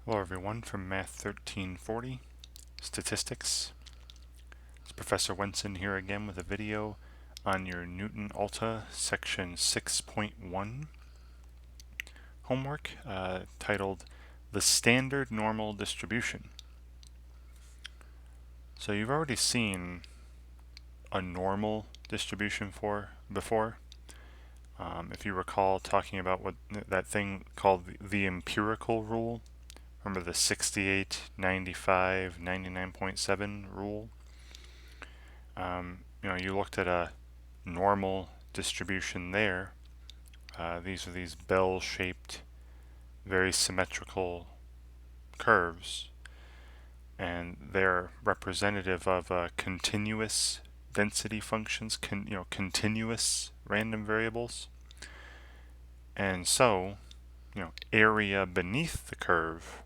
Hello everyone from Math 1340, Statistics. It's Professor Wenson here again with a video on your KnewtonAlta section 6.1 homework titled The Standard Normal Distribution. So you've already seen a normal distribution before. If you recall talking about what that thing called the empirical rule. Remember the 68, 95, 99.7 rule? You looked at a normal distribution there. These are these bell-shaped, very symmetrical curves, and they're representative of continuous density functions, continuous random variables. And so, area beneath the curve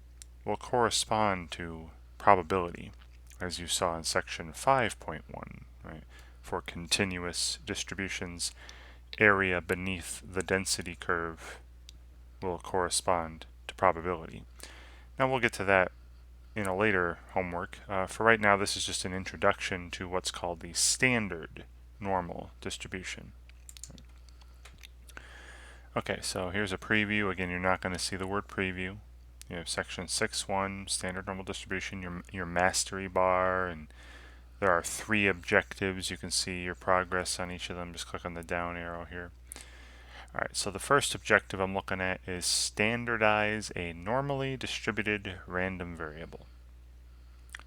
will correspond to probability, as you saw in section 5.1, right? For continuous distributions, area beneath the density curve will correspond to probability. Now we'll get to that in a later homework. For right now, this is just an introduction to what's called the standard normal distribution. Okay, so here's a preview. Again, you're not going to see the word preview. You have section 6.1, standard normal distribution, your mastery bar, and there are 3 objectives. You can see your progress on each of them. Just click on the down arrow here. Alright, so the first objective I'm looking at is standardize a normally distributed random variable.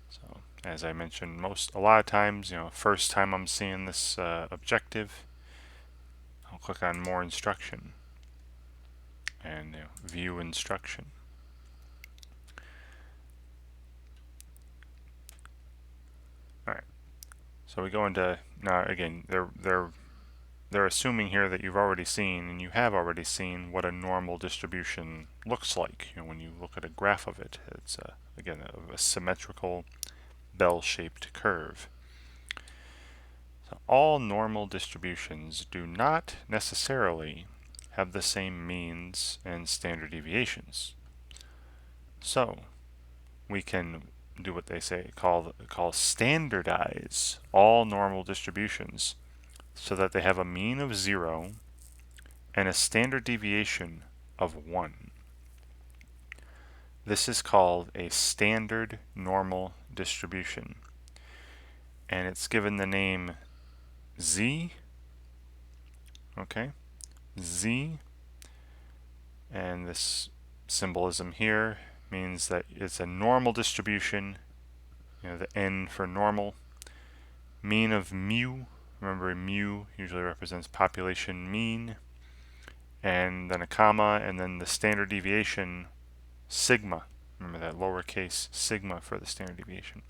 So, as I mentioned, a lot of times, first time I'm seeing this objective, I'll click on More Instruction and View Instruction. Alright, so we go into, now again, they're assuming here that you've already seen, and you have already seen, what a normal distribution looks like. When you look at a graph of it, it's again a symmetrical bell-shaped curve. So all normal distributions do not necessarily have the same means and standard deviations. So we can do what they say call standardize all normal distributions so that they have a mean of 0 and a standard deviation of 1. This is called a standard normal distribution, and it's given the name Z, okay, Z, and this symbolism here means that it's a normal distribution, the N for normal, mean of mu. Remember, mu usually represents population mean, and then a comma, and then the standard deviation, sigma. Remember that lowercase sigma for the standard deviation.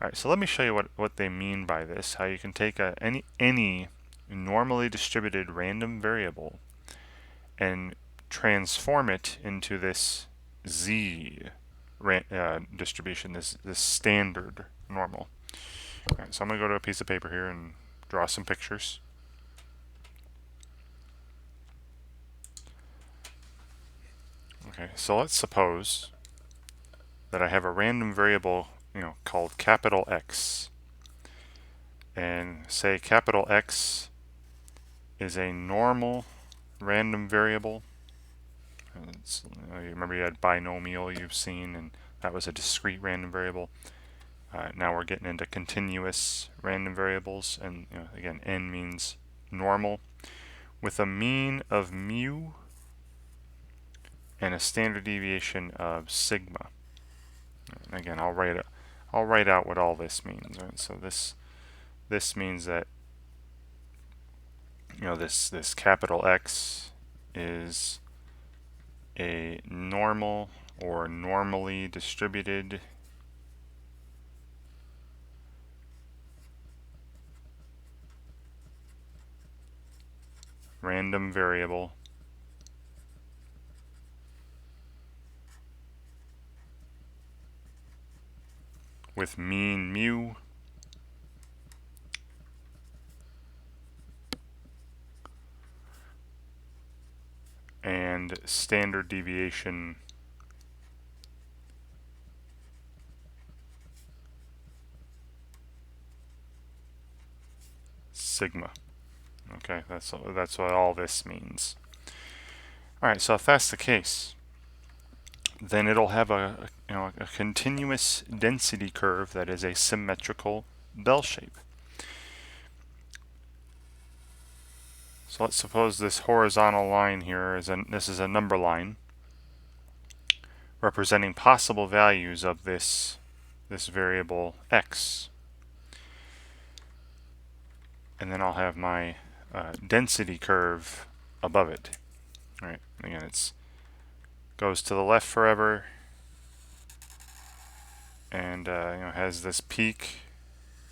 Alright, so let me show you what they mean by this, how you can take any normally distributed random variable and transform it into this Z distribution, this standard normal. Alright, so I'm going to go to a piece of paper here and draw some pictures. Okay, so let's suppose that I have a random variable, called capital X. And say capital X is a normal random variable. Remember you had binomial you've seen, and that was a discrete random variable. Now we're getting into continuous random variables, and again, n means normal, with a mean of mu and a standard deviation of sigma. And again, I'll write out what all this means. Right? So this means that this capital X is a normal or normally distributed random variable with mean mu and standard deviation sigma. Okay, that's what all this means. All right, so if that's the case, then it'll have a continuous density curve that is a symmetrical bell shape. So let's suppose this horizontal line here this is a number line representing possible values of this variable x. And then I'll have my density curve above it. All right, again, it's goes to the left forever, and has this peak,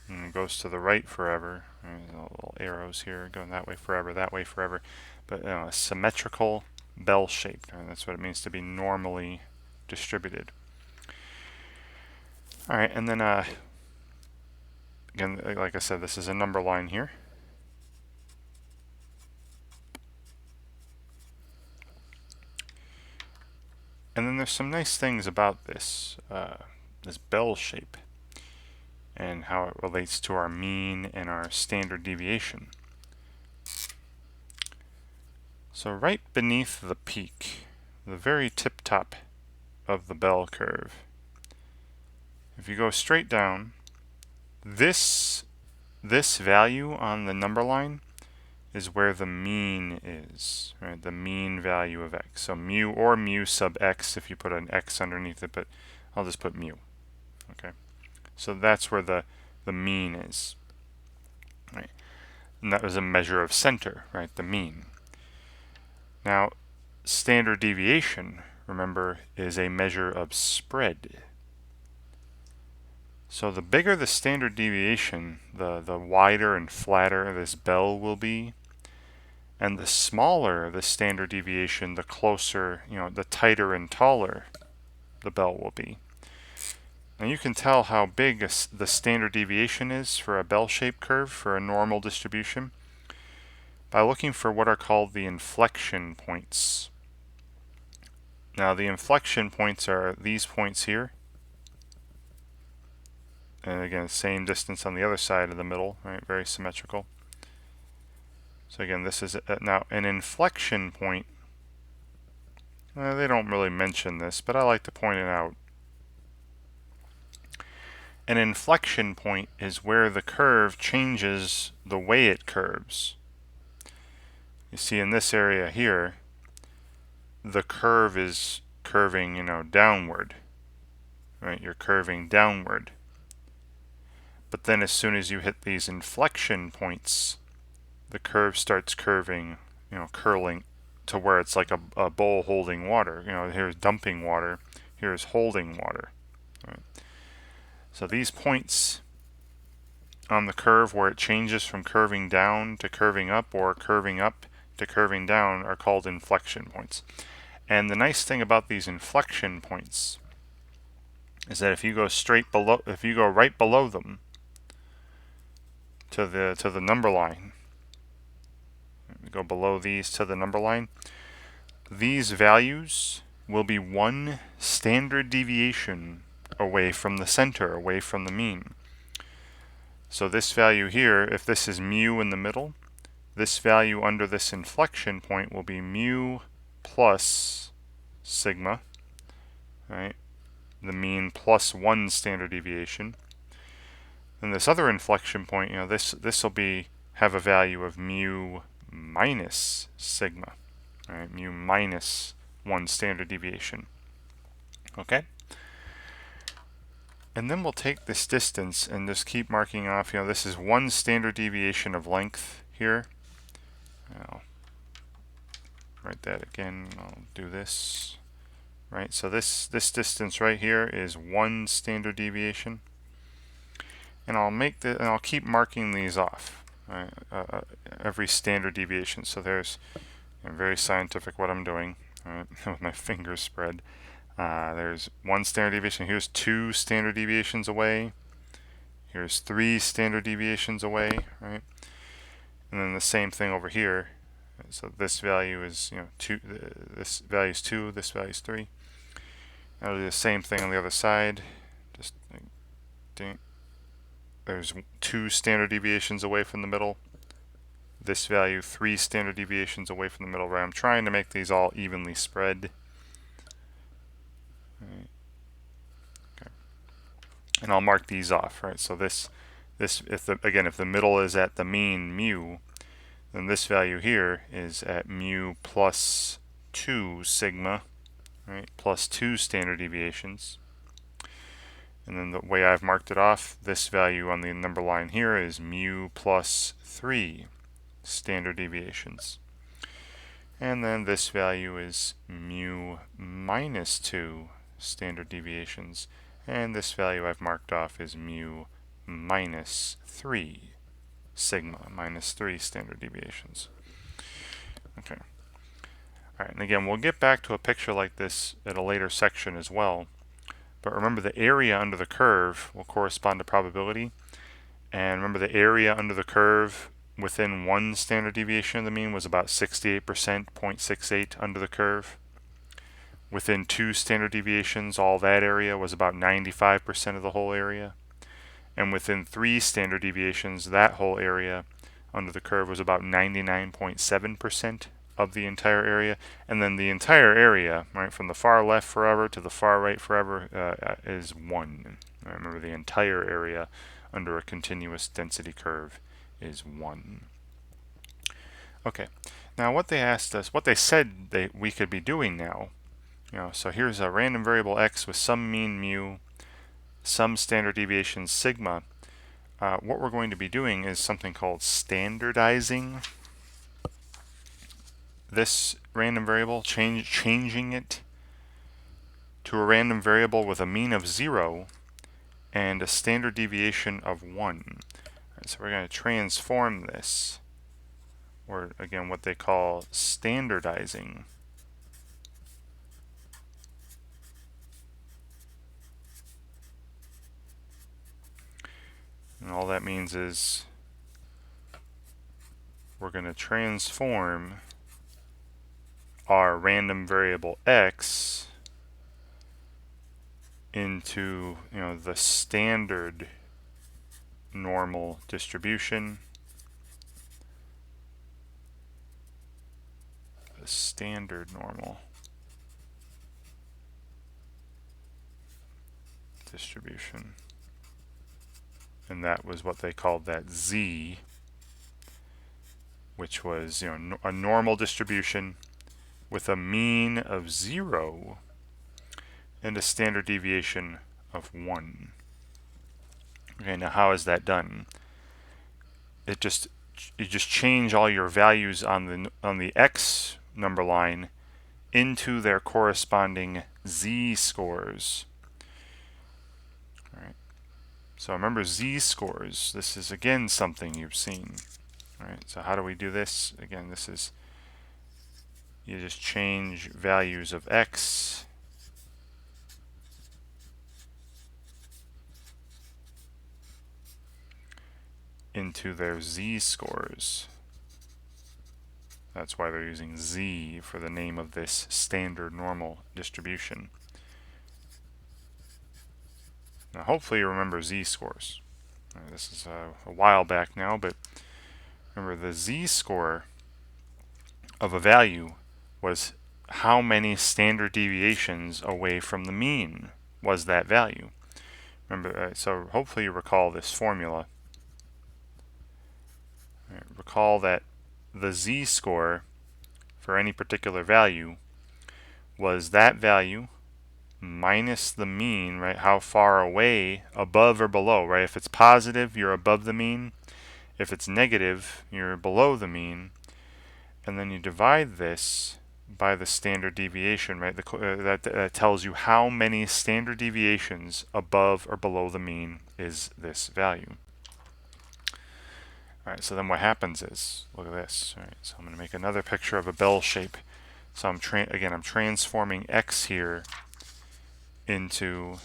and it goes to the right forever. There's little arrows here going that way forever, but a symmetrical bell shape. That's what it means to be normally distributed. All right, and then again, like I said, this is a number line here. And then there's some nice things about this this bell shape and how it relates to our mean and our standard deviation. So right beneath the peak, the very tip top of the bell curve, if you go straight down, this value on the number line is where the mean is, right? The mean value of x. So mu or mu sub x if you put an x underneath it, but I'll just put mu. Okay, so that's where the mean is, right? And that was a measure of center, right? The mean. Now, standard deviation, remember, is a measure of spread. So the bigger the standard deviation, the wider and flatter this bell will be. And the smaller the standard deviation, the closer, the tighter and taller the bell will be. Now you can tell how big the standard deviation is for a bell-shaped curve for a normal distribution by looking for what are called the inflection points. Now the inflection points are these points here. And again, same distance on the other side of the middle, right? Very symmetrical. So again, this is now an inflection point. They don't really mention this, but I like to point it out. An inflection point is where the curve changes the way it curves. You see in this area here, the curve is curving, downward. Right? You're curving downward. But then as soon as you hit these inflection points, the curve starts curving, curling to where it's like a bowl holding water. Here's dumping water, here's holding water. Right? So these points on the curve where it changes from curving down to curving up or curving up to curving down are called inflection points. And the nice thing about these inflection points is that if you go right below them to the number line, go below these to the number line, these values will be one standard deviation away from the center, away from the mean. So this value here, if this is mu in the middle, this value under this inflection point will be mu plus sigma, right? The mean plus one standard deviation. And this other inflection point, this will have a value of mu minus sigma, right? Mu minus one standard deviation. Okay? And then we'll take this distance and just keep marking off, this is one standard deviation of length here. I'll write that again. I'll do this. Right, so this distance right here is one standard deviation. And I'll keep marking these off, right, every standard deviation. So there's very scientific what I'm doing, right, with my fingers spread. There's one standard deviation. Here's two standard deviations away. Here's three standard deviations away, right? And then the same thing over here. So this value is 2. This value is 2. This value is 3. I'll do the same thing on the other side. Just there's two standard deviations away from the middle. this value 3 standard deviations away from the middle, right? I'm trying to make these all evenly spread. Right. Okay. And I'll mark these off, right? So this if the middle is at the mean mu, then this value here is at mu plus 2 sigma, right? Plus 2 standard deviations. And then the way I've marked it off, this value on the number line here is mu plus 3 standard deviations. And then this value is mu minus 2 standard deviations. And this value I've marked off is mu minus 3 sigma, minus 3 standard deviations. Okay. All right, and again, we'll get back to a picture like this at a later section as well. But remember, the area under the curve will correspond to probability. And remember, the area under the curve within 1 standard deviation of the mean was about 68%, 0.68 under the curve. Within 2 standard deviations, all that area was about 95% of the whole area. And within 3 standard deviations, that whole area under the curve was about 99.7% of the entire area. And then the entire area, right, from the far left forever to the far right forever, is 1. Remember, the entire area under a continuous density curve is 1. Okay, now what they asked us, what they said we could be doing now, so here's a random variable x with some mean mu, some standard deviation sigma. What we're going to be doing is something called standardizing this random variable, changing it to a random variable with a mean of 0 and a standard deviation of 1. So we're going to transform this, or again what they call standardizing. And all that means is we're going to transform our random variable x into the standard normal distribution. The standard normal distribution. And that was what they called that z, which was a normal distribution with a mean of 0 and a standard deviation of 1. Okay, now how is that done? You just change all your values on the x number line into their corresponding z-scores. All right. So remember, z-scores, this is again something you've seen. All right, so how do we do this? Again, this is, you just change values of x into their z-scores. That's why they're using z for the name of this standard normal distribution. Now hopefully you remember z-scores. This is a while back now, but remember, the z-score of a value was how many standard deviations away from the mean was that value. Remember, so hopefully you recall this formula. Recall that the z-score for any particular value was that value minus the mean, right? How far away, above or below, right? If it's positive, you're above the mean. If it's negative, you're below the mean. And then you divide this by the standard deviation, right? That tells you how many standard deviations above or below the mean is this value. All right, so then what happens is, look at this. All right, so I'm going to make another picture of a bell shape. So I'm transforming x here into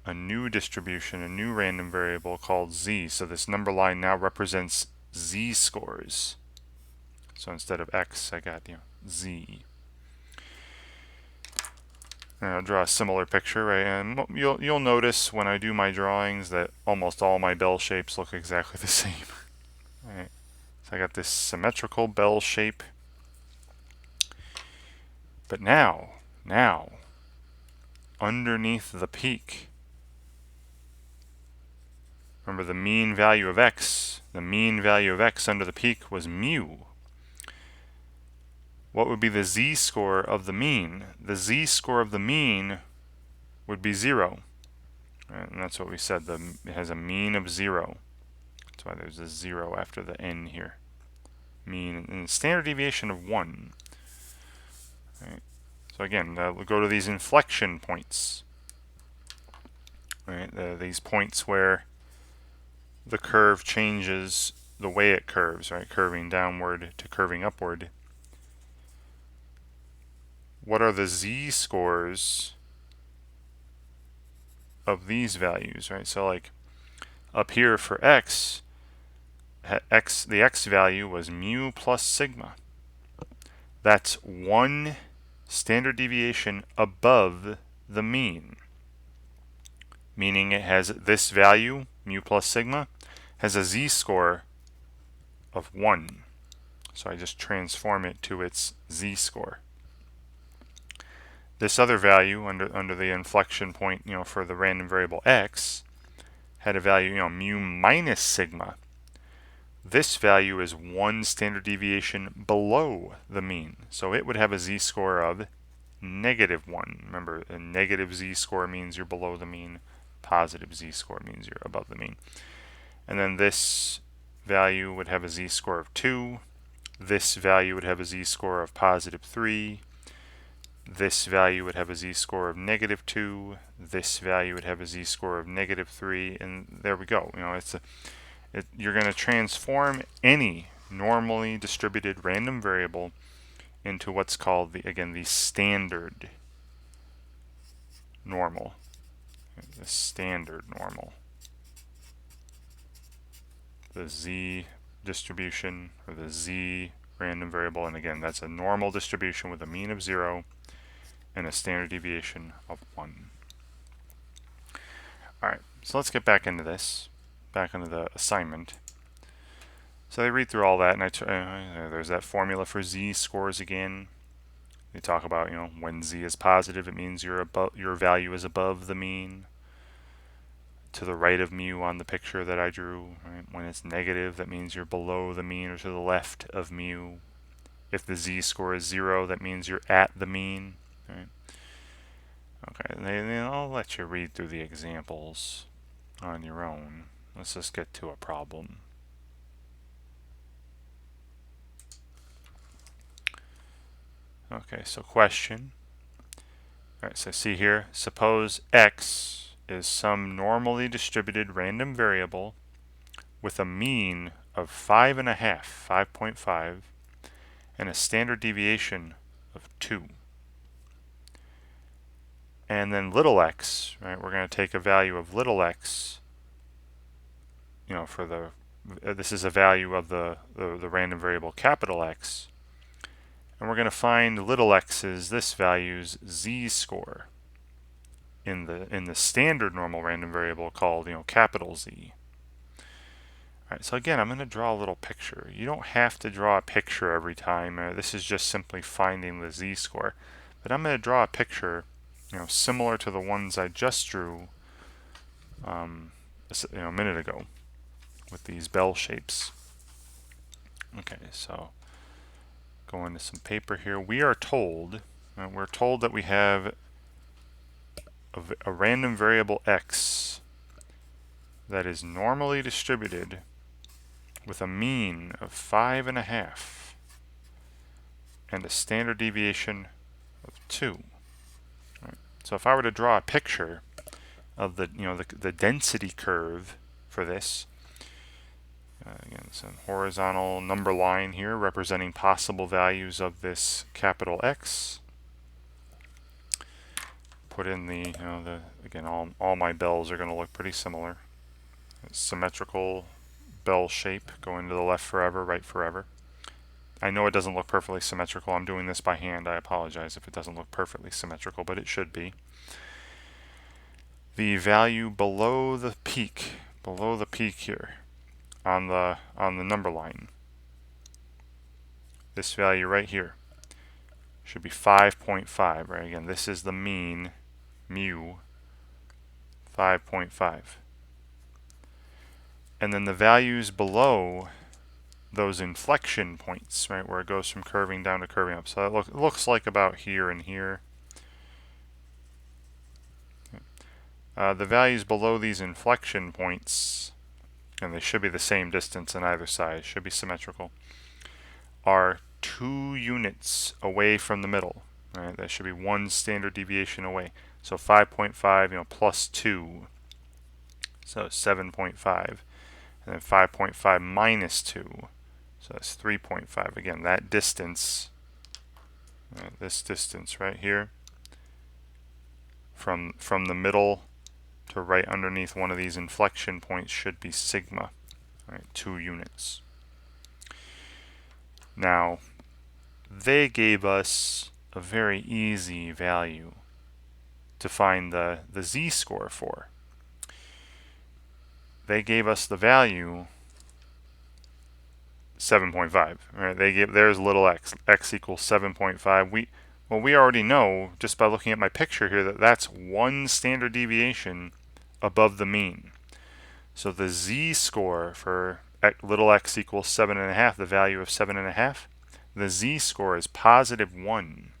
a new distribution, a new random variable called z. So this number line now represents z-scores. So instead of x, I got z. And I'll draw a similar picture, right? And you'll notice when I do my drawings that almost all my bell shapes look exactly the same. Right. So I got this symmetrical bell shape. But now, underneath the peak, remember the mean value of x, under the peak was mu. What would be the z-score of the mean? The z-score of the mean would be 0. Right? And that's what we said, it has a mean of 0. That's why there's a 0 after the n here. Mean, and standard deviation of 1. Right? So again, we'll go to these inflection points. Right? These points where the curve changes the way it curves, right? Curving downward to curving upward. What are the z-scores of these values, right? So like up here for x, the x value was mu plus sigma. That's 1 standard deviation above the mean, meaning it has this value, mu plus sigma, has a z-score of 1. So I just transform it to its z-score. This other value under the inflection point, for the random variable x, had a value, mu minus sigma. This value is 1 standard deviation below the mean. So it would have a z-score of -1. Remember, a negative z-score means you're below the mean. Positive z-score means you're above the mean. And then this value would have a z-score of 2. This value would have a z-score of +3. This value would have a z-score of -2. This value would have a z-score of -3. And there we go. You're going to transform any normally distributed random variable into what's called the standard normal. The standard normal. The z distribution, or the z random variable, and again, that's a normal distribution with a mean of 0 and a standard deviation of 1. Alright, so let's get back into this, back into the assignment. So they read through all that, and there's that formula for z-scores again. They talk about, when z is positive, it means your value is above the mean. To the right of mu on the picture that I drew, right? When it's negative, that means you're below the mean or to the left of mu. If the z-score is 0, that means you're at the mean. Right? Okay, I'll let you read through the examples on your own. Let's just get to a problem. Okay, so question. Alright, so see here, suppose x is some normally distributed random variable with a mean of 5.5, and a standard deviation of 2. And then little x, right? We're going to take a value of little x, this is a value of the random variable capital X. And we're going to find little x's, this value's z-score in the standard normal random variable called, capital Z. Alright, so again, I'm going to draw a little picture. You don't have to draw a picture every time. This is just simply finding the z-score. But I'm going to draw a picture, similar to the ones I just drew a minute ago with these bell shapes. Okay, so go into some paper here. We are told, we're told that we have a random variable x that is normally distributed with a mean of 5.5 and a standard deviation of 2. Right. So if I were to draw a picture of the density curve for this, again, it's a horizontal number line here representing possible values of this capital X. Put in again, all my bells are going to look pretty similar. Symmetrical bell shape going to the left forever, right forever. I know it doesn't look perfectly symmetrical. I'm doing this by hand. I apologize if it doesn't look perfectly symmetrical, but it should be. The value below the peak here on the number line, this value right here should be 5.5, right? Again, this is the mean, mu, 5.5. And then the values below those inflection points, right, where it goes from curving down to curving up. So it looks like about here and here. The values below these inflection points, and they should be the same distance on either side, should be symmetrical, are 2 units away from the middle. Right? That should be 1 standard deviation away. So 5.5, plus 2, so 7.5, and then 5.5 minus 2, so that's 3.5. Again, that distance, this distance right here, from the middle to right underneath one of these inflection points should be sigma, right? 2 units. Now, they gave us a very easy value to find the z-score for. They gave us the value 7.5. Right? There's little x equals 7.5. We already know just by looking at my picture here that that's 1 standard deviation above the mean. So the z-score for little x equals 7.5, the value of 7.5, the z-score is positive 1.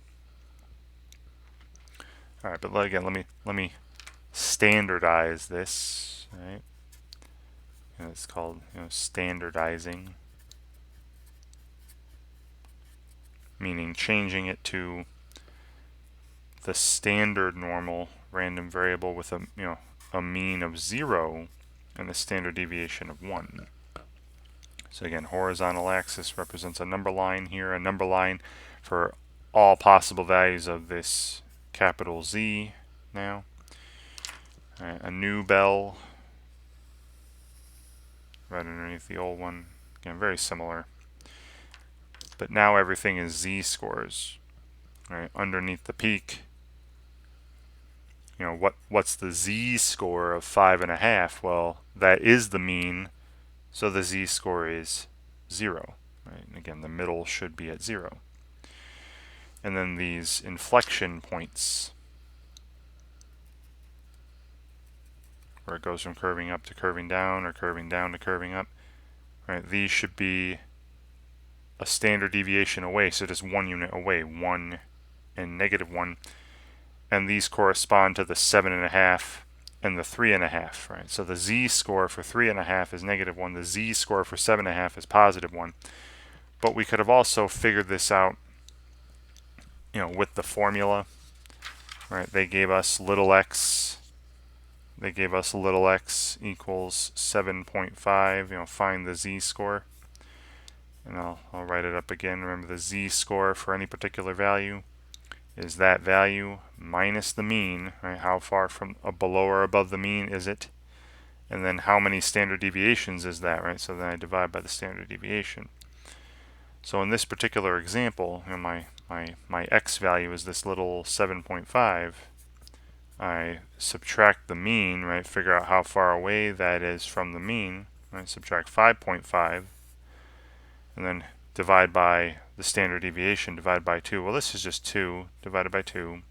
All right, but again, let me standardize this. Right? It's called standardizing, meaning changing it to the standard normal random variable with a mean of 0 and the standard deviation of 1. So again, horizontal axis represents a number line here, a number line for all possible values of this capital Z now. Right, a new bell right underneath the old one. Again, very similar. But now everything is z-scores. Right, underneath the peak, what's the z-score of 5.5? Well, that is the mean, so the z-score is 0. Right? And again, the middle should be at 0. And then these inflection points, where it goes from curving up to curving down, or curving down to curving up, right? These should be a standard deviation away, so just 1 unit away, 1 and negative 1. And these correspond to the 7.5 and the 3.5, right? So the z-score for 3.5 is negative 1. The z-score for 7.5 is positive 1. But we could have also figured this out, with the formula, right? They gave us little x. They gave us little x equals 7.5. Find the z-score. And I'll write it up again. Remember, the z-score for any particular value is that value minus the mean, right? How far from below or above the mean is it? And then how many standard deviations is that, right? So then I divide by the standard deviation. So in this particular example, my x value is this little 7.5. I subtract the mean, right? Figure out how far away that is from the mean, right? Subtract 5.5, and then divide by the standard deviation, divide by 2. Well, this is just 2 divided by 2,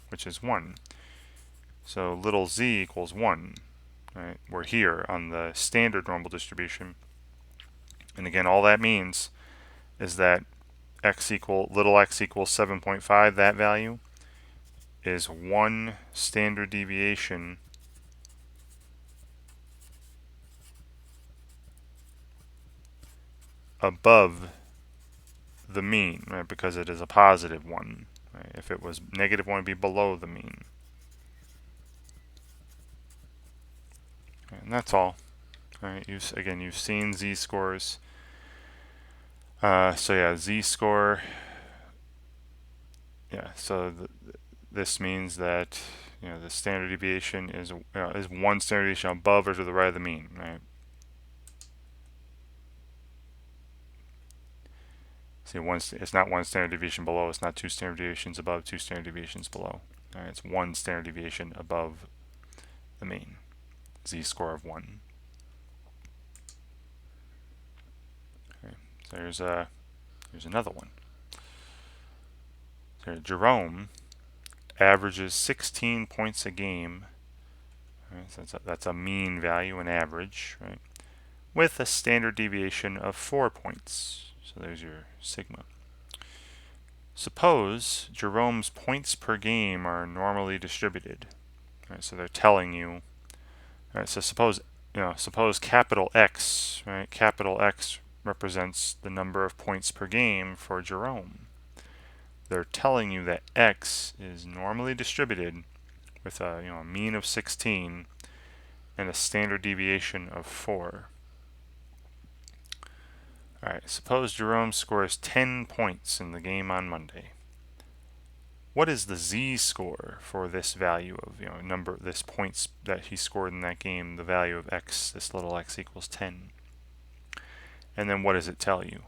which is 1. So little z equals 1. Right? We're here on the standard normal distribution. And again, all that means is that little x equals 7.5, that value is 1 standard deviation above the mean, right? Because it is a positive 1. Right? If it was negative 1, it would be below the mean. And that's all. Right? Again, you've seen z-scores. So yeah, z-score. Yeah. So this means that the standard deviation is 1 standard deviation above or to the right of the mean. Right. See, it's not 1 standard deviation below. It's not 2 standard deviations above, 2 standard deviations below. Right, it's 1 standard deviation above the mean. Z-score of 1. Okay, so there's a Here's another one. So Jerome averages 16 points a game. Right, so that's a mean value, an average, right? With a standard deviation of 4 points. So there's your sigma. Suppose Jerome's points per game are normally distributed. Right, so they're telling you. Right, so suppose capital X, right? Capital X represents the number of points per game for Jerome. They're telling you that X is normally distributed with a mean of 16 and a standard deviation of 4. Alright, suppose Jerome scores 10 points in the game on Monday. What is the z-score for this value of this points that he scored in that game, the value of x, this little x equals 10? And then what does it tell you?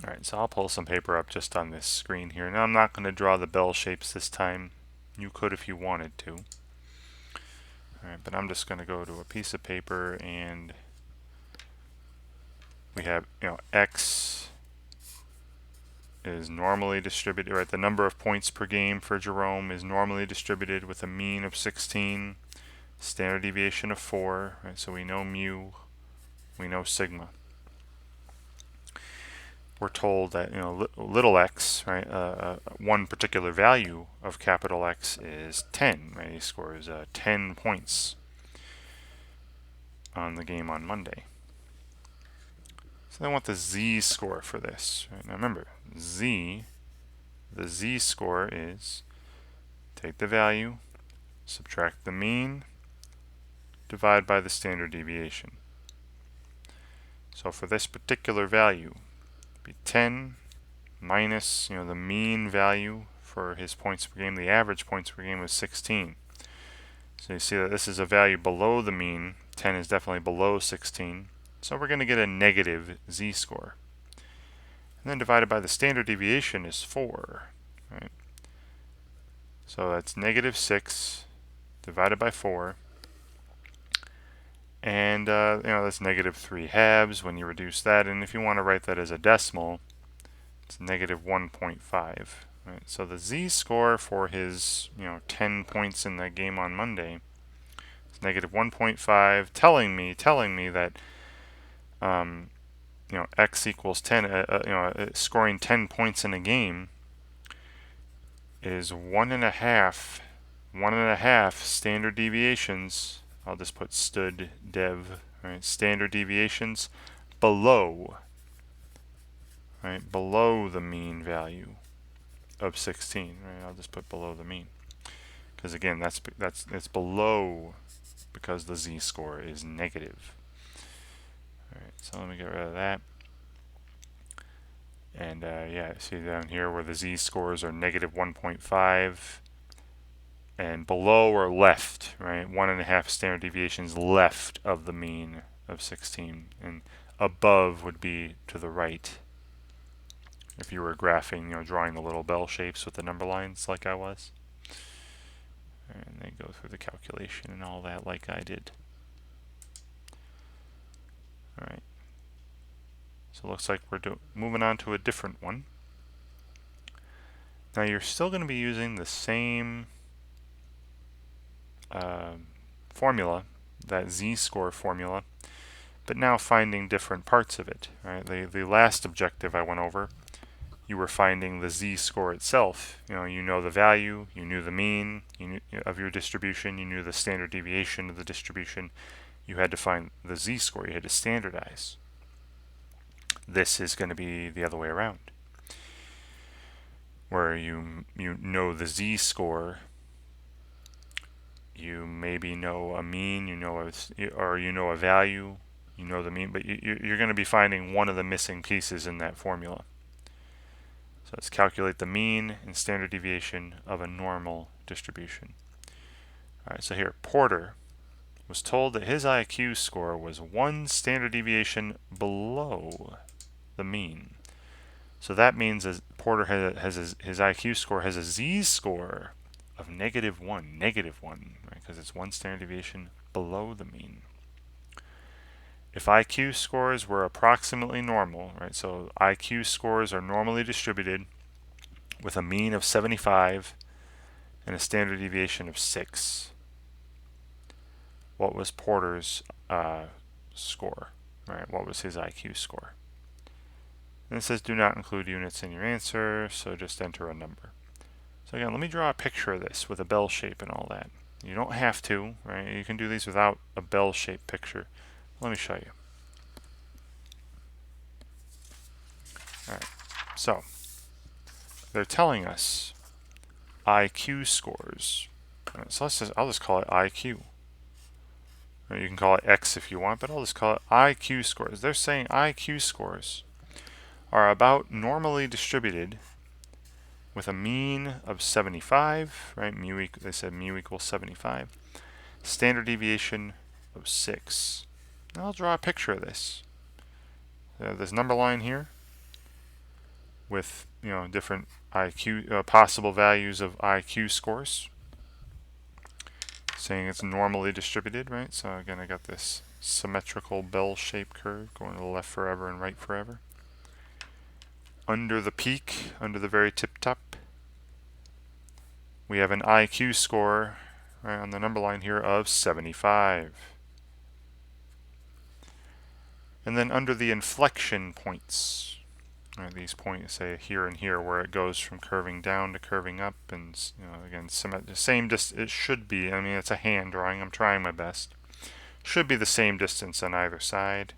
Alright, so I'll pull some paper up just on this screen here. Now I'm not going to draw the bell shapes this time. You could if you wanted to. Alright, but I'm just going to go to a piece of paper, and we have, x is normally distributed, right? The number of points per game for Jerome is normally distributed with a mean of 16, standard deviation of 4, right? So we know mu, we know sigma. We're told that little x, right? One particular value of capital X is 10, right? He scores 10 points on the game on Monday. So I want the z-score for this. Right? Now remember, the z-score is take the value, subtract the mean, divide by the standard deviation. So for this particular value, it'd be 10 minus the mean value for his points per game. The average points per game was 16. So you see that this is a value below the mean. 10 is definitely below 16. So we're going to get a negative z-score. And then divided by the standard deviation is 4. Right? So that's negative 6 divided by 4. And that's negative 3 halves when you reduce that. And if you want to write that as a decimal, it's negative 1.5. Right? So the z-score for his 10 points in the game on Monday is negative 1.5, telling me that x equals 10. Scoring 10 points in a game is 1.5 standard deviations. I'll just put stud dev, right? Standard deviations below, right? Below the mean value of 16, right? I'll just put below the mean, because again, it's below because the z-score is negative. All right, so let me get rid of that. And yeah, see down here where the z-scores are negative 1.5. And below or left, right? 1.5 standard deviations left of the mean of 16. And above would be to the right. If you were graphing, drawing the little bell shapes with the number lines like I was. And they go through the calculation and all that like I did. Alright. So it looks like we're moving on to a different one. Now you're still going to be using the same formula, that z-score formula, but now finding different parts of it. Right? The last objective I went over, you were finding the z-score itself. You know the value, you knew the mean of your distribution, you knew the standard deviation of the distribution. You had to find the z-score, you had to standardize. This is going to be the other way around, where you know the z-score. You maybe know a mean, or you know a value, you know the mean, but you're going to be finding one of the missing pieces in that formula. So let's calculate the mean and standard deviation of a normal distribution. All right, so here, Porter was told that his IQ score was 1 standard deviation below the mean. So that means that Porter has his IQ score has a z-score of negative 1, because it's 1 standard deviation below the mean. if IQ scores were approximately normal, right? So IQ scores are normally distributed with a mean of 75 and a standard deviation of 6. What was Porter's score, right? What was his IQ score? And it says do not include units in your answer, so just enter a number. So again, let me draw a picture of this with a bell shape and all that. You don't have to, right? You can do these without a bell-shaped picture. Let me show you. All right, so they're telling us IQ scores. Right, so I'll just call it IQ. You can call it X if you want, but I'll just call it IQ scores. They're saying IQ scores are about normally distributed with a mean of 75, right? They said mu equals 75. Standard deviation of 6. Now I'll draw a picture of this. This number line here with different IQ possible values of IQ scores, saying it's normally distributed, right? So again, I got this symmetrical bell-shaped curve going to the left forever and right forever. Under the peak, under the very tip top, we have an IQ score right on the number line here of 75. And then under the inflection points, right, these points say here and here, where it goes from curving down to curving up, and again, it should be. I mean, it's a hand drawing. I'm trying my best. Should be the same distance on either side.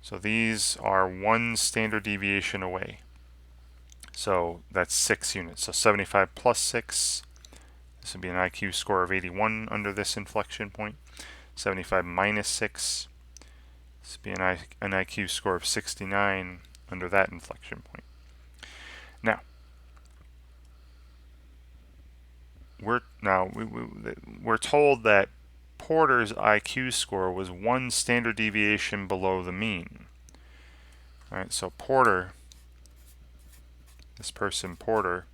So these are 1 standard deviation away. So that's 6 units. So 75 plus 6. This would be an IQ score of 81 under this inflection point. 75 minus 6. This would be an IQ score of 69 under that inflection point. Now, we're told that Porter's IQ score was 1 standard deviation below the mean. All right, so Porter, this person Porter,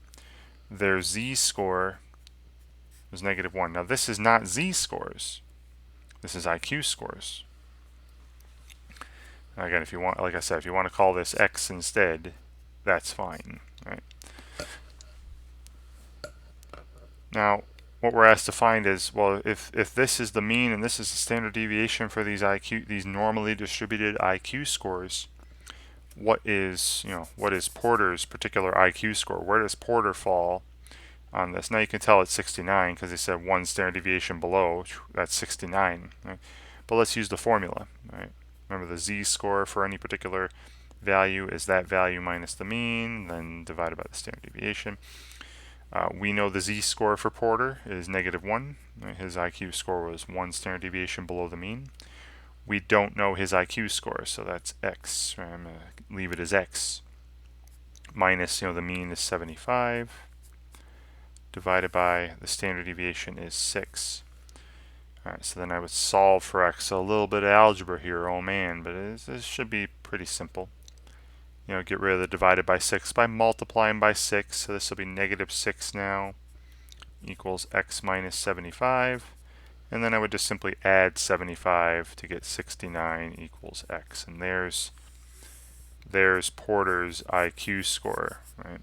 their Z-score was -1. Now this is not Z-scores. This is IQ scores. Again, if you want, like I said, if you want to call this X instead, that's fine, right? Now, what we're asked to find is, well, if this is the mean and this is the standard deviation for these normally distributed IQ scores, what is Porter's particular IQ score? Where does Porter fall on this? Now you can tell it's 69 because they said 1 standard deviation below. That's 69. Right? But let's use the formula. Right? Remember, the Z-score for any particular value is that value minus the mean, then divided by the standard deviation. We know the Z-score for Porter is -1. His IQ score was 1 standard deviation below the mean. We don't know his IQ score, so that's X. Right? I'm going to leave it as X. Minus, the mean is 75. Divided by the standard deviation is 6. Alright, so then I would solve for X. So a little bit of algebra here, oh man, but this should be pretty simple. Get rid of the divided by 6 by multiplying by 6. So this will be -6 now, equals X minus 75. And then I would just simply add 75 to get 69 equals X. And there's Porter's IQ score, right?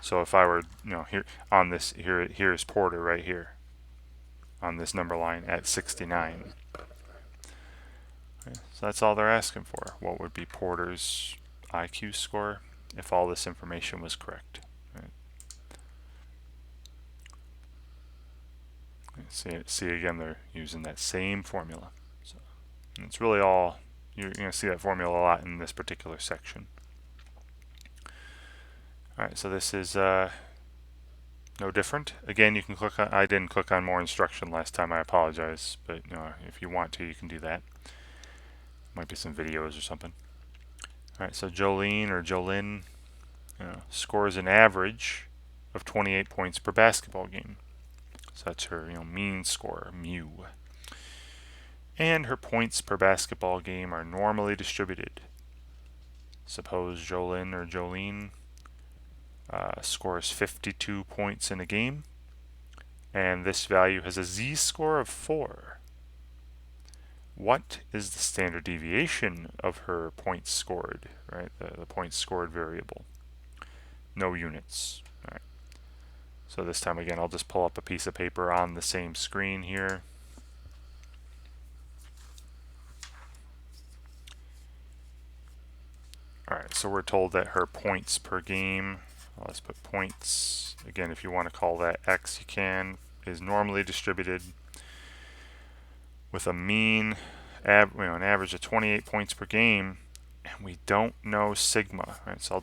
So if I were, here on this, here's Porter right here on this number line at 69. Okay, so that's all they're asking for. What would be Porter's IQ score if all this information was correct? Right? See again, they're using that same formula. So it's really all, you're going to see that formula a lot in this particular section. Alright, so this is no different. Again, you can click on, I didn't click on more instruction last time, I apologize, but if you want to, you can do that. Might be some videos or something. Alright, so Jolene scores an average of 28 points per basketball game. So that's her mean score, mu. And her points per basketball game are normally distributed. Suppose Jolene scores 52 points in a game, and this value has a Z-score of 4. what is the standard deviation of her points scored, right? The points scored variable. No units. All right. So this time again, I'll just pull up a piece of paper on the same screen here. All right, so we're told that her points per game, let's put points, again, if you want to call that X, you can, is normally distributed with a mean, an average of 28 points per game, and we don't know sigma, right? So I'll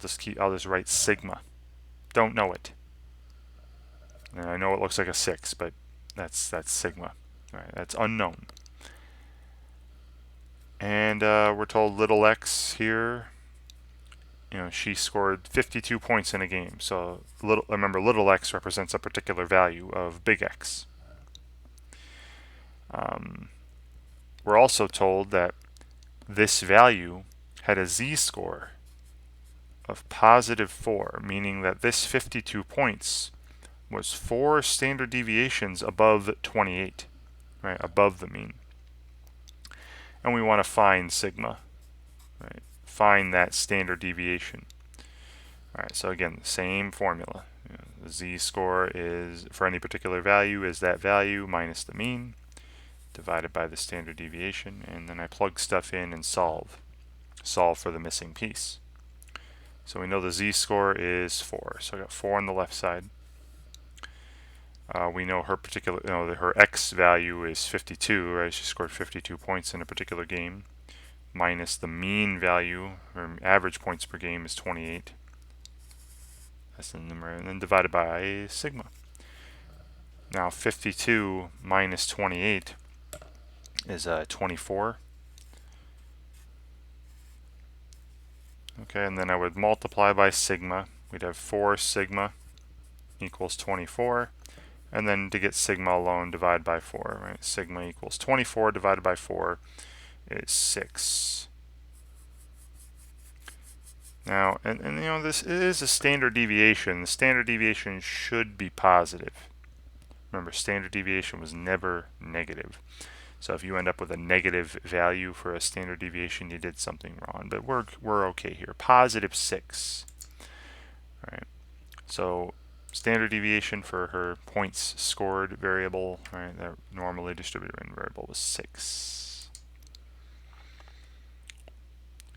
just write sigma. Don't know it. And I know it looks like a 6, but that's sigma. All right, that's unknown. And we're told little x here, she scored 52 points in a game. So remember, little x represents a particular value of big X. We're also told that this value had a z-score of positive 4, meaning that this 52 points was 4 standard deviations above 28, right, above the mean. And we want to find sigma, right, find that standard deviation. All right, so again, the same formula. The z-score is, for any particular value, is that value minus the mean divided by the standard deviation, and then I plug stuff in and solve for the missing piece. So we know the z-score is 4, so I got 4 on the left side. We know her her x value is 52, right? She scored 52 points in a particular game, minus the mean value, or average points per game, is 28. That's the number, and then divided by sigma. Now 52 minus 28 is 24. Okay, and then I would multiply by sigma. We'd have 4 sigma equals 24. And then to get sigma alone, divide by 4. Right? Sigma equals 24 divided by 4 is 6. Now, and this is a standard deviation. The standard deviation should be positive. Remember, standard deviation was never negative. So if you end up with a negative value for a standard deviation, you did something wrong. But we're okay here. Positive 6. All right. So standard deviation for her points scored variable, right, that normally distributed variable, was 6.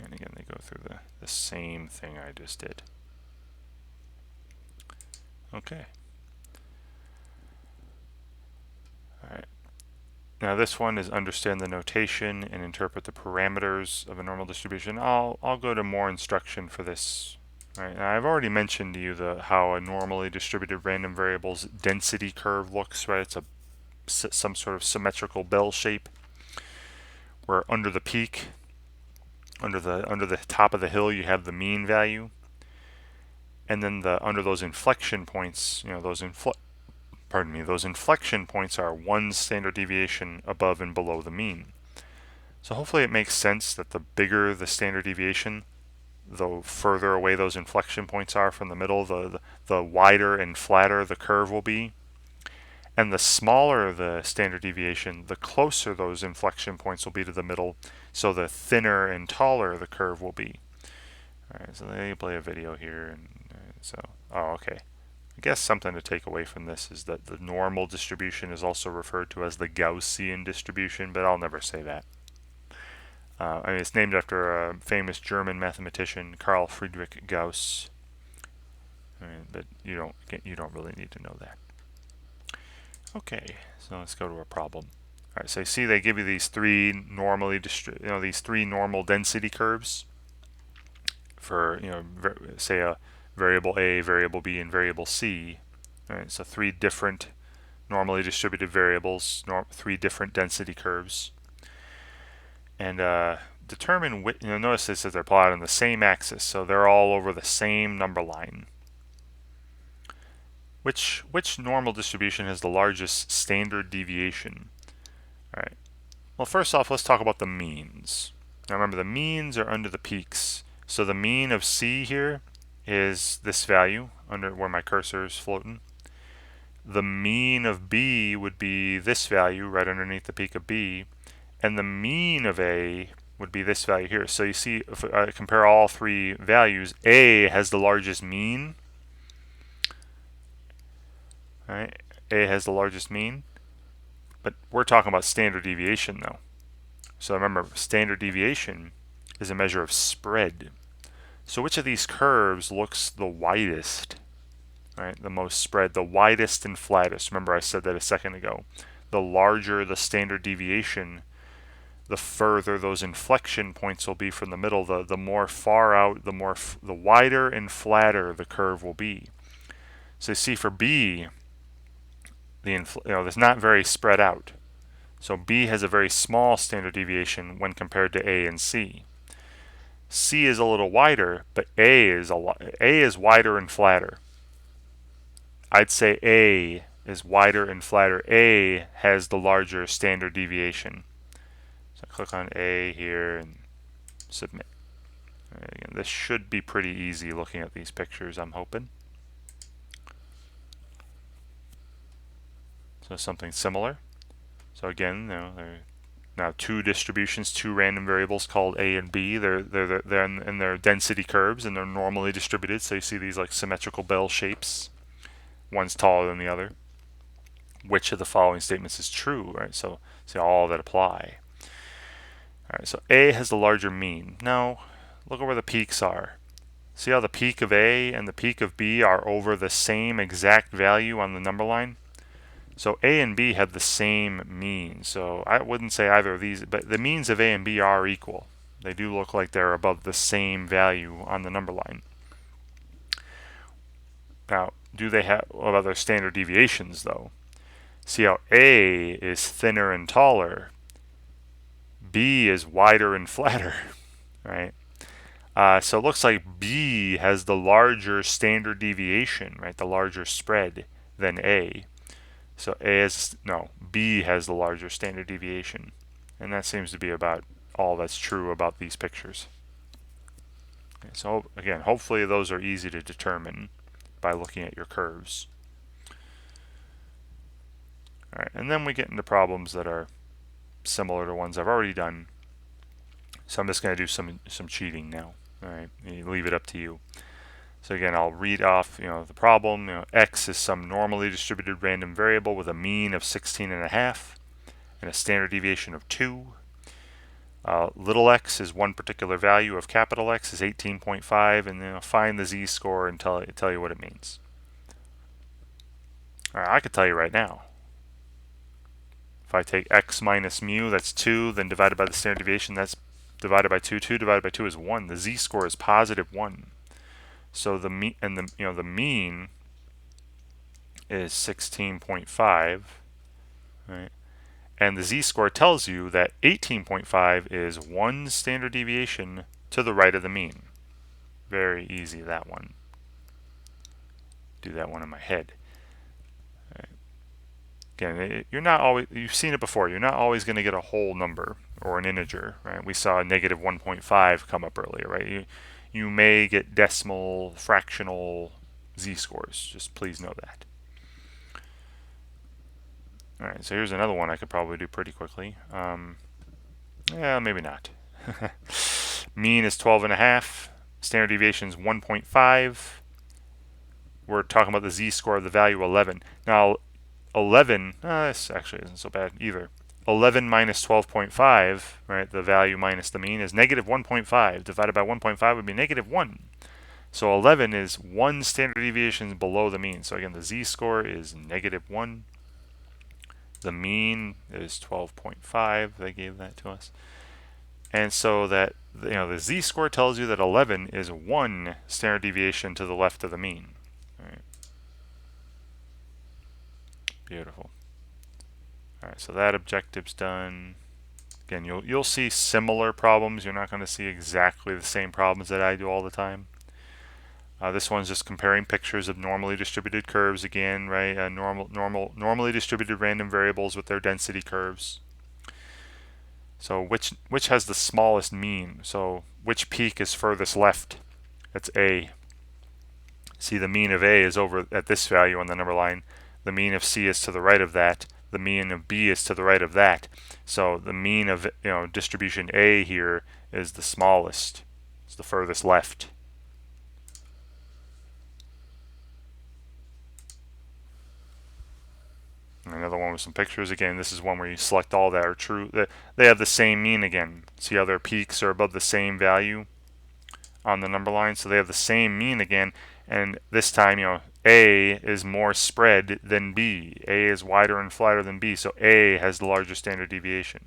And again, they go through the same thing I just did. Okay. All right. Now this one is understand the notation and interpret the parameters of a normal distribution. I'll go to more instruction for this. Right. Now I've already mentioned to you how a normally distributed random variable's density curve looks. Right. It's some sort of symmetrical bell shape, where under the peak, under the top of the hill, you have the mean value, and then under those inflection points, those inflection points are 1 standard deviation above and below the mean. So hopefully it makes sense that the bigger the standard deviation, the further away those inflection points are from the middle, the wider and flatter the curve will be. And the smaller the standard deviation, the closer those inflection points will be to the middle, so the thinner and taller the curve will be. All right, so let me play a video here. And okay. I guess something to take away from this is that the normal distribution is also referred to as the Gaussian distribution, but I'll never say that. It's named after a famous German mathematician, Carl Friedrich Gauss. But you don't really need to know that. Okay, so let's go to a problem. All right, so you see they give you these three these three normal density curves for say a variable A, variable B, and variable C. All right, so 3 different normally distributed variables, 3 different density curves, and determine which. Notice this says they're plotted on the same axis, so they're all over the same number line. Which normal distribution has the largest standard deviation? All right. Well, first off, let's talk about the means. Now remember, the means are under the peaks. So the mean of C here is this value under where my cursor is floating. The mean of B would be this value right underneath the peak of B. and the mean of A would be this value here. So you see, if I compare all three values, A has the largest mean. Right? A has the largest mean, but we're talking about standard deviation though. So remember, standard deviation is a measure of spread. So which of these curves looks the widest? Right, the most spread, the widest and flattest. Remember I said that a second ago. The larger the standard deviation, the further those inflection points will be from the middle. The more far out, the wider and flatter the curve will be. So you see for B, it's not very spread out. So B has a very small standard deviation when compared to A and C. C is a little wider, but A is wider and flatter. I'd say A is wider and flatter. A has the larger standard deviation. So I click on A here and submit. Right, again, this should be pretty easy looking at these pictures, I'm hoping. So something similar. So again, there are now two distributions, two random variables called A and B. They're in their density curves and they're normally distributed. So you see these like symmetrical bell shapes. One's taller than the other. Which of the following statements is true, right? So see all that apply. All right, so A has the larger mean. Now, look at where the peaks are. See how the peak of A and the peak of B are over the same exact value on the number line? So A and B have the same mean. So I wouldn't say either of these, but the means of A and B are equal. They do look like they're above the same value on the number line. Now, do they have other standard deviations though? See how A is thinner and taller, B is wider and flatter, right? So it looks like B has the larger standard deviation, right? The larger spread than A. So B has the larger standard deviation. And that seems to be about all that's true about these pictures. Okay, so again, hopefully those are easy to determine by looking at your curves. All right, and then we get into problems that are similar to ones I've already done. So I'm just going to do some cheating now. All right, leave it up to you. So again, I'll read off the problem. X is some normally distributed random variable with a mean of 16.5 and a standard deviation of 2. Little x is one particular value of capital X is 18.5, and then find the z-score and tell you what it means. All right, I could tell you right now. If I take x minus mu, that's 2, then divided by the standard deviation, that's divided by 2. 2 divided by 2 is 1. The z-score is positive 1. So the mean is 16.5, right? And the z-score tells you that 18.5 is 1 standard deviation to the right of the mean. Very easy, that one. Do that one in my head. Again, you've seen it before. You're not always going to get a whole number or an integer, right? We saw negative 1.5 come up earlier, right? You may get decimal, fractional z-scores. Just please know that. All right, so here's another one I could probably do pretty quickly. Yeah, maybe not. Mean is 12.5. Standard deviation is 1.5. We're talking about the z-score of the value 11. Now, 11, this actually isn't so bad either. 11 minus 12.5, right, the value minus the mean, is negative 1.5. Divided by 1.5 would be negative 1. So 11 is 1 standard deviation below the mean. So again, the z-score is negative 1. The mean is 12.5. They gave that to us. And so that the z-score tells you that 11 is 1 standard deviation to the left of the mean. All right. Beautiful. All right, so that objective's done. Again, you'll see similar problems. You're not going to see exactly the same problems that I do all the time. This one's just comparing pictures of normally distributed curves again, right? Normally distributed random variables with their density curves. So which has the smallest mean? So which peak is furthest left? That's A. See, the mean of A is over at this value on the number line. The mean of C is to the right of that. the mean of B is to the right of that. So the mean of distribution A here is the smallest. It's the furthest left. Another one with some pictures. Again, this is one where you select all that are true. They have the same mean again. See how their peaks are above the same value on the number line? So they have the same mean again. And this time, A is more spread than B. A is wider and flatter than B. So A has the larger standard deviation.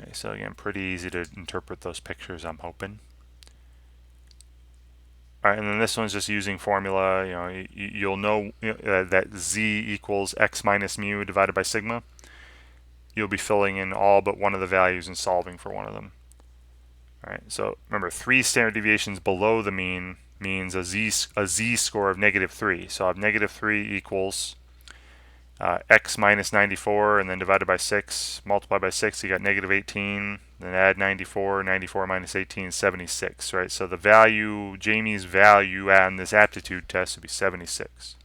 Okay, so again, pretty easy to interpret those pictures, I'm hoping. All right, and then this one's just using formula. You'll know that Z equals X minus mu divided by sigma. You'll be filling in all but one of the values and solving for one of them. All right, so remember, 3 standard deviations below the mean means a z score of -3. So I have -3 equals x minus 94, and then divided by 6, multiply by 6, you got -18, then add 94, 94 minus 18 is 76, right? So the value, Jamie's value on this aptitude test would be 76.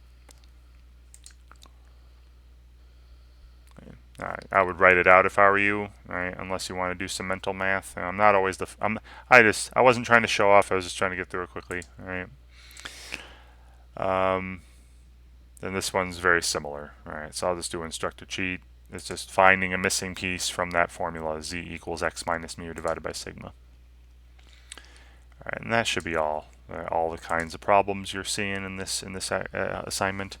All right, I would write it out if I were you, right? Unless you want to do some mental math. I'm not always I wasn't trying to show off. I was just trying to get through it quickly, all right? Then this one's very similar, all right? So I'll just do instructor cheat. It's just finding a missing piece from that formula, Z equals X minus mu divided by sigma. All right, and that should be all the kinds of problems you're seeing in this assignment.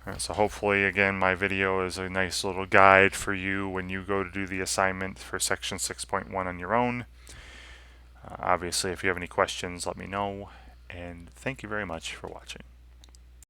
All right, so hopefully, again, my video is a nice little guide for you when you go to do the assignment for section 6.1 on your own. Obviously, if you have any questions, let me know, and thank you very much for watching.